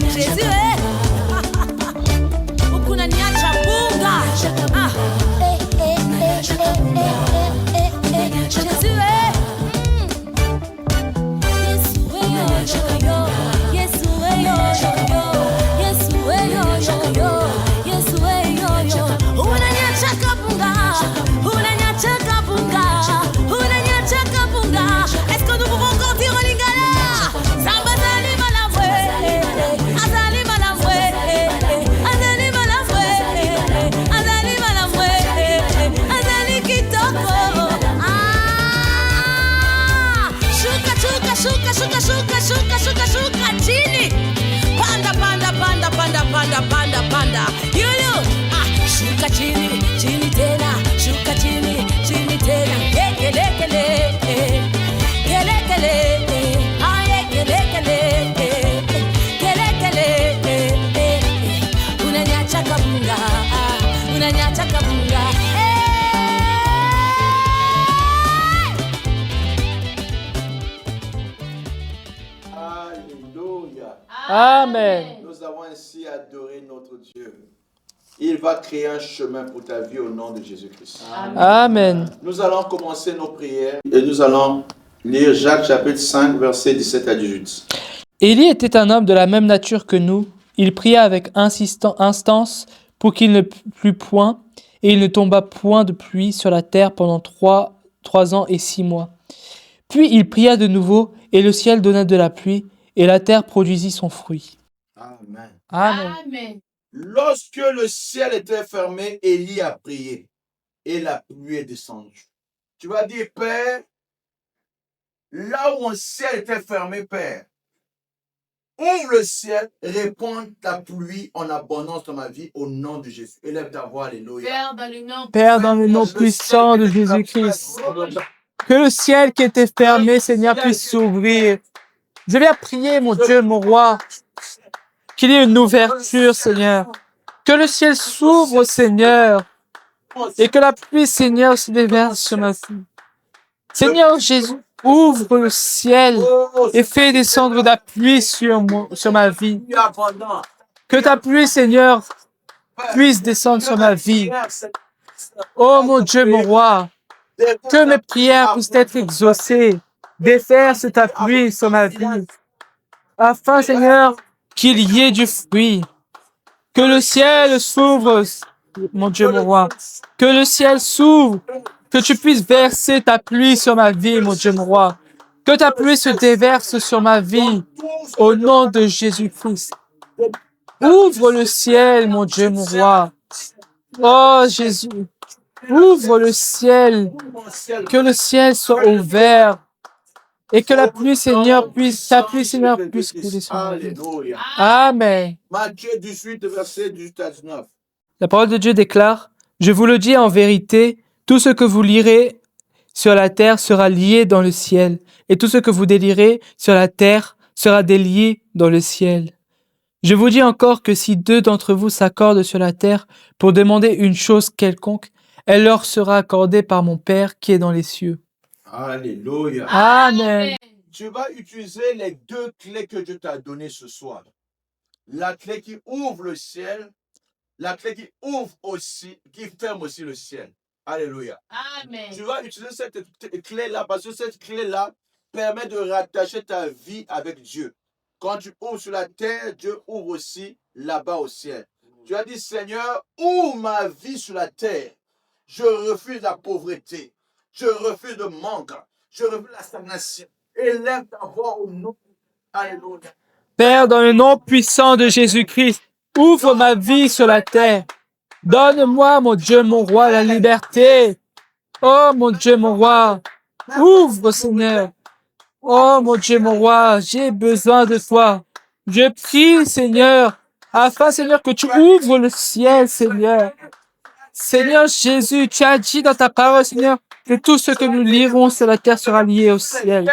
Jésus, unaniacha bunga. Jésus, est-ce que nous pouvons encore dire au Lingala? Azali kitoko. Shuka chini. Panda. Yulu. Shuka chini tena. Shuka chini tena. Kele. Unaniacha kabunga. Alléluia. Amen. Nous avons ainsi adoré notre Dieu. Il va créer un chemin pour ta vie au nom de Jésus-Christ. Amen. Nous allons commencer nos prières et nous allons lire Jacques chapitre 5, versets 17 à 18. Élie était un homme de la même nature que nous. Il pria avec instance pour qu'il ne plût point, et il ne tomba point de pluie sur la terre pendant 3 ans et 6 mois. Puis il pria de nouveau, et le ciel donna de la pluie, et la terre produisit son fruit. Amen. Amen. Lorsque le ciel était fermé, Élie a prié et la pluie est descendue. Tu vas dire, Père, là où un ciel était fermé, Père, ouvre le ciel, répands ta pluie en abondance dans ma vie au nom de Jésus. Élève ta voix, alléluia. Père, dans le nom puissant de Jésus-Christ, que le ciel qui était fermé, Seigneur, puisse s'ouvrir. Je viens prier, mon Dieu, mon roi, qu'il y ait une ouverture, Seigneur. Que le ciel s'ouvre, Seigneur, et que la pluie, Seigneur, se déverse sur ma vie. Seigneur Jésus, ouvre le ciel et fais descendre la pluie sur ma vie. Que ta pluie, Seigneur, puisse descendre sur ma vie. Oh mon Dieu, mon roi, que mes prières puissent être exaucées. Déverse ta pluie sur ma vie. Afin, Seigneur, qu'il y ait du fruit. Que le ciel s'ouvre, mon Dieu, mon roi. Que le ciel s'ouvre. Que tu puisses verser ta pluie sur ma vie, mon Dieu, mon roi. Que ta pluie se déverse sur ma vie. Au nom de Jésus-Christ. Ouvre le ciel, mon Dieu, mon roi. Oh, Jésus. Ouvre le ciel. Que le ciel soit ouvert. Et que la pluie, Seigneur, ta pluie, Seigneur, puisse couler sur ma vie. Amen. Matthieu 18, verset 18 à 19. La parole de Dieu déclare, « Je vous le dis en vérité, tout ce que vous lirez sur la terre sera lié dans le ciel, et tout ce que vous délirez sur la terre sera délié dans le ciel. Je vous dis encore que si 2 d'entre vous s'accordent sur la terre pour demander une chose quelconque, elle leur sera accordée par mon Père qui est dans les cieux. » Alléluia. Amen. Tu vas utiliser les 2 clés que Dieu t'a données ce soir. La clé qui ouvre le ciel, la clé qui ouvre aussi, qui ferme aussi le ciel. Alléluia. Amen. Tu vas utiliser cette clé-là parce que cette clé-là permet de rattacher ta vie avec Dieu. Quand tu ouvres sur la terre, Dieu ouvre aussi là-bas au ciel. Tu as dit, Seigneur, ouvre ma vie sur la terre. Je refuse la pauvreté. Je refuse le manque. Je refuse la stagnation. Élève ta voix au nom. Alléluia. Père, dans le nom puissant de Jésus-Christ, ouvre ma vie sur la terre. Donne-moi, mon Dieu, mon roi, la liberté. Oh, mon Dieu, mon roi, ouvre, Seigneur. Oh, mon Dieu, mon roi, j'ai besoin de toi. Je prie, Seigneur, afin, Seigneur, que tu ouvres le ciel, Seigneur. Seigneur Jésus, tu as dit dans ta parole, Seigneur, que tout ce que nous lirons sur la terre sera lié au ciel.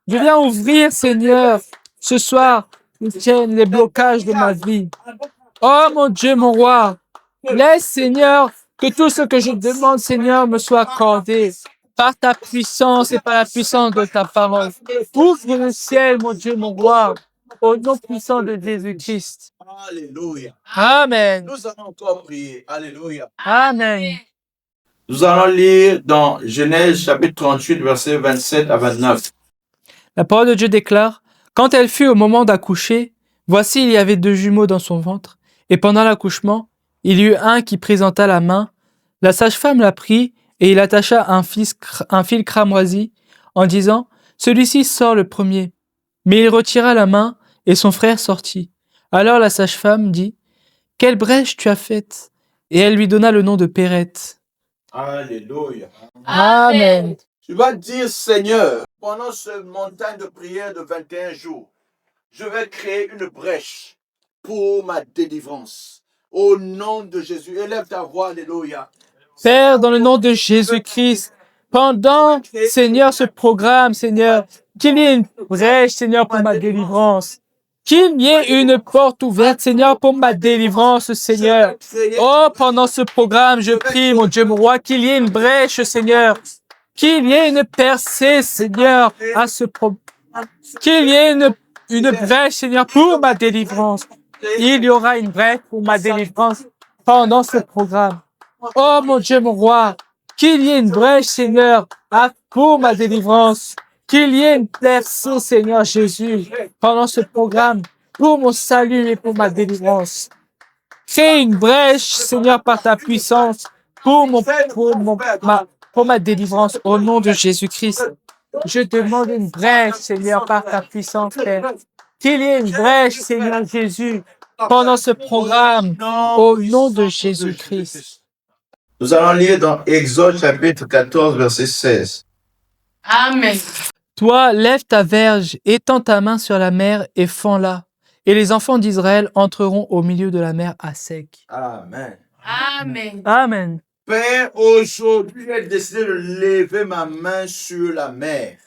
Je viens ouvrir, Seigneur, ce soir, les blocages de ma vie. Oh, mon Dieu, mon roi, laisse, Seigneur, que tout ce que je demande, Seigneur, me soit accordé. par ta puissance et par la puissance de ta parole. Ouvre le ciel, mon Dieu, mon roi, au nom puissant de Jésus-Christ. Alléluia. Amen. Nous allons encore prier. Alléluia. Amen. Nous allons lire dans Genèse chapitre 38, versets 27 à 29. La parole de Dieu déclare, « Quand elle fut au moment d'accoucher, voici il y avait 2 jumeaux dans son ventre, et pendant l'accouchement, il y eut un qui présenta la main. La sage-femme la prit, et il attacha un fil cramoisi, en disant, « Celui-ci sort le premier. » Mais il retira la main, et son frère sortit. Alors la sage-femme dit, « Quelle brèche tu as faite ?» Et elle lui donna le nom de Pérette. Alléluia. Amen. Tu vas dire, Seigneur, pendant cette montagne de prière de 21 jours, je vais créer une brèche pour ma délivrance. Au nom de Jésus, élève ta voix, alléluia. Père, dans le nom de Jésus-Christ, pendant, Seigneur, ce programme, Seigneur, qu'il y ait une brèche, Seigneur, pour ma délivrance. Qu'il y ait une porte ouverte, Seigneur, pour ma délivrance, Seigneur. Oh, pendant ce programme, je prie, mon Dieu, mon roi, qu'il y ait une brèche, Seigneur. Qu'il y ait une percée, Seigneur, à ce programme. Qu'il y ait une brèche, Seigneur, pour ma délivrance. Il y aura une brèche pour ma délivrance pendant ce programme. Oh, mon Dieu, mon roi, qu'il y ait une brèche, Seigneur, pour ma délivrance. Qu'il y ait une percée, Seigneur Jésus, pendant ce programme, pour mon salut et pour ma délivrance. Crée une brèche, Seigneur, par ta puissance, pour ma délivrance, au nom de Jésus-Christ. Je demande une brèche, Seigneur, par ta puissance, Père. Qu'il y ait une brèche, Seigneur Jésus, pendant ce programme, au nom de Jésus-Christ. Nous allons lire dans Exode chapitre 14, verset 16. Amen. Toi, lève ta verge, étends ta main sur la mer et fends-la. Et les enfants d'Israël entreront au milieu de la mer à sec. Amen. Amen. Amen. Père, aujourd'hui, j'ai décidé de lever ma main sur la mer.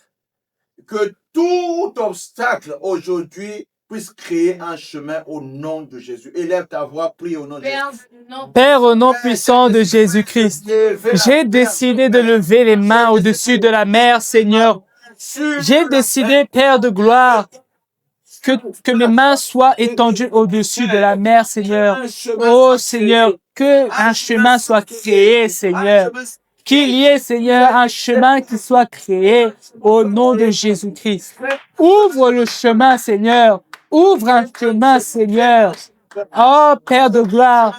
Que tout obstacle aujourd'hui puisse créer un chemin au nom de Jésus. Élève ta voix, prie au nom de Jésus. Père, au nom puissant de Jésus-Christ, j'ai décidé de lever les mains au-dessus de la mer, Seigneur. J'ai décidé, Père de gloire, que mes mains soient étendues au-dessus de la mer, Seigneur. Oh, Seigneur, qu'un chemin soit créé, Seigneur. Qu'il y ait, Seigneur, un chemin qui soit créé au nom de Jésus-Christ. Ouvre le chemin, Seigneur. Ouvre un chemin, Seigneur. Oh, Père de gloire,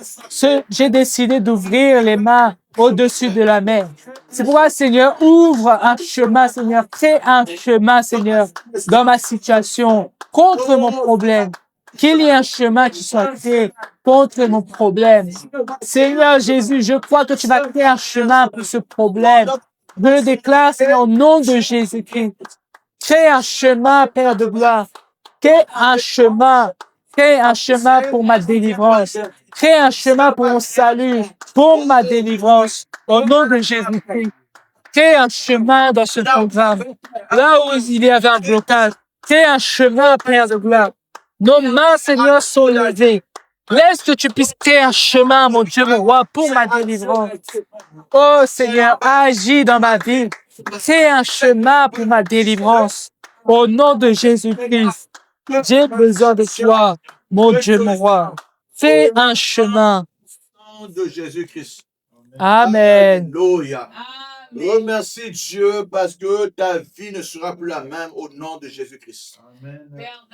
j'ai décidé d'ouvrir les mains au-dessus de la mer. C'est pourquoi, Seigneur, ouvre un chemin, Seigneur. Crée un chemin, Seigneur, dans ma situation, contre mon problème. Qu'il y ait un chemin qui soit créé contre mon problème. Seigneur Jésus, je crois que tu vas créer un chemin pour ce problème. Je le déclare, Seigneur, au nom de Jésus-Christ. Crée un chemin, Père de gloire. Crée un chemin. Crée un chemin pour ma délivrance. Crée un chemin pour mon salut, pour ma délivrance. Au nom de Jésus-Christ. Crée un chemin dans ce programme. Là où il y avait un blocage. Crée un chemin, Père de gloire. Nos mains, Seigneur, sont levées. Laisse que tu puisses créer un chemin, mon Dieu, mon roi, pour ma délivrance. Oh, Seigneur, agis dans ma vie. Crée un chemin pour ma délivrance. Au nom de Jésus-Christ, j'ai besoin de toi, mon Dieu, mon roi. Fais un chemin. Au nom de Jésus-Christ. Amen. Alléluia. Remercie Dieu parce que ta vie ne sera plus la même au nom de Jésus-Christ.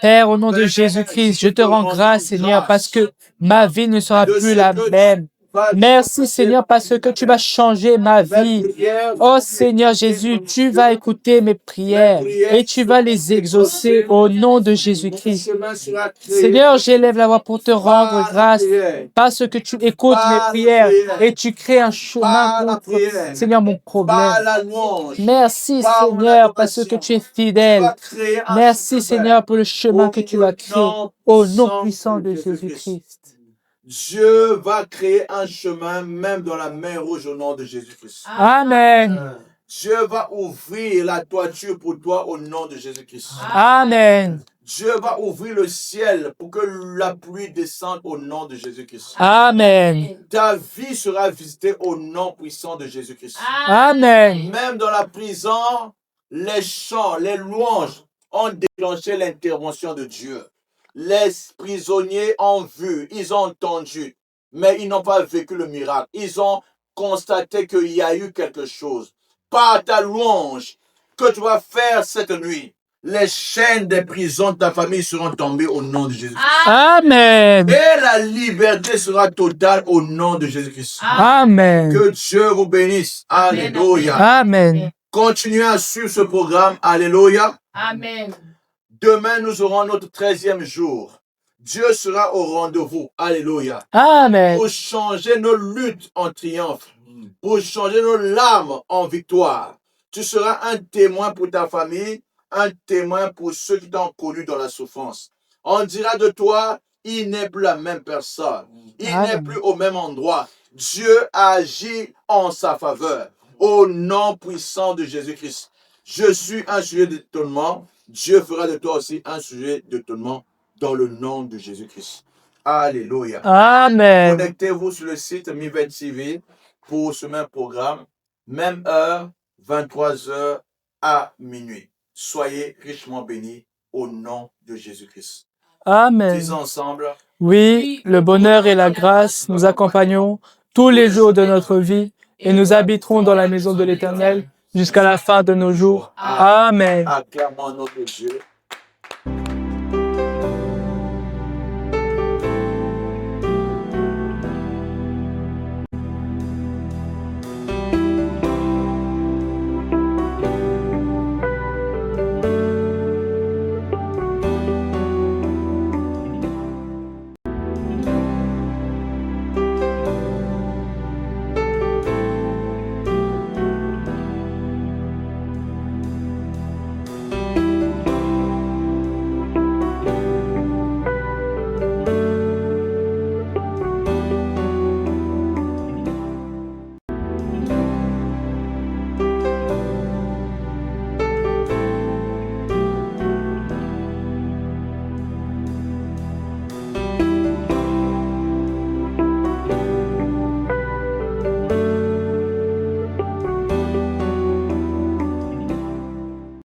Père, au nom de Jésus-Christ, je te rends grâce, Seigneur, parce que ma vie ne sera plus la même. Merci, Seigneur, parce que tu vas changer ma vie. Oh, Seigneur Jésus, tu vas écouter mes prières et tu vas les exaucer au nom de Jésus-Christ. Seigneur, j'élève la voix pour te rendre grâce parce que tu écoutes mes prières et tu crées un chemin contre, Seigneur, mon problème. Merci, Seigneur, parce que tu es fidèle. Merci, Seigneur, pour le chemin que tu as créé au nom puissant de Jésus-Christ. Dieu va créer un chemin même dans la mer rouge au nom de Jésus-Christ. Amen. Dieu va ouvrir la toiture pour toi au nom de Jésus-Christ. Amen. Dieu va ouvrir le ciel pour que la pluie descende au nom de Jésus-Christ. Amen. Ta vie sera visitée au nom puissant de Jésus-Christ. Amen. Même dans la prison, les chants, les louanges ont déclenché l'intervention de Dieu. Les prisonniers ont vu, ils ont entendu, mais ils n'ont pas vécu le miracle. Ils ont constaté qu'il y a eu quelque chose. Par ta louange que tu vas faire cette nuit, les chaînes des prisons de ta famille seront tombées au nom de Jésus-Christ. Amen. Et la liberté sera totale au nom de Jésus-Christ. Amen. Que Dieu vous bénisse. Alléluia. Amen. Continuez à suivre ce programme. Alléluia. Amen. Demain, nous aurons notre 13e jour. Dieu sera au rendez-vous. Alléluia. Amen. Pour changer nos luttes en triomphe. Pour changer nos larmes en victoire. Tu seras un témoin pour ta famille, un témoin pour ceux qui t'ont connu dans la souffrance. On dira de toi, il n'est plus la même personne. Il n'est plus au même endroit. Dieu agit en sa faveur. Au nom puissant de Jésus-Christ. Je suis un sujet d'étonnement. Dieu fera de toi aussi un sujet d'étonnement dans le nom de Jésus-Christ. Alléluia. Amen. Connectez-vous sur le site Mivet TV pour ce même programme. Même heure, 23h à minuit. Soyez richement bénis au nom de Jésus-Christ. Amen. Disons ensemble. Oui, le bonheur et la grâce nous accompagneront tous les jours de notre vie et nous habiterons dans la maison de l'Éternel jusqu'à la fin de nos jours. Amen. Acclamons notre Dieu.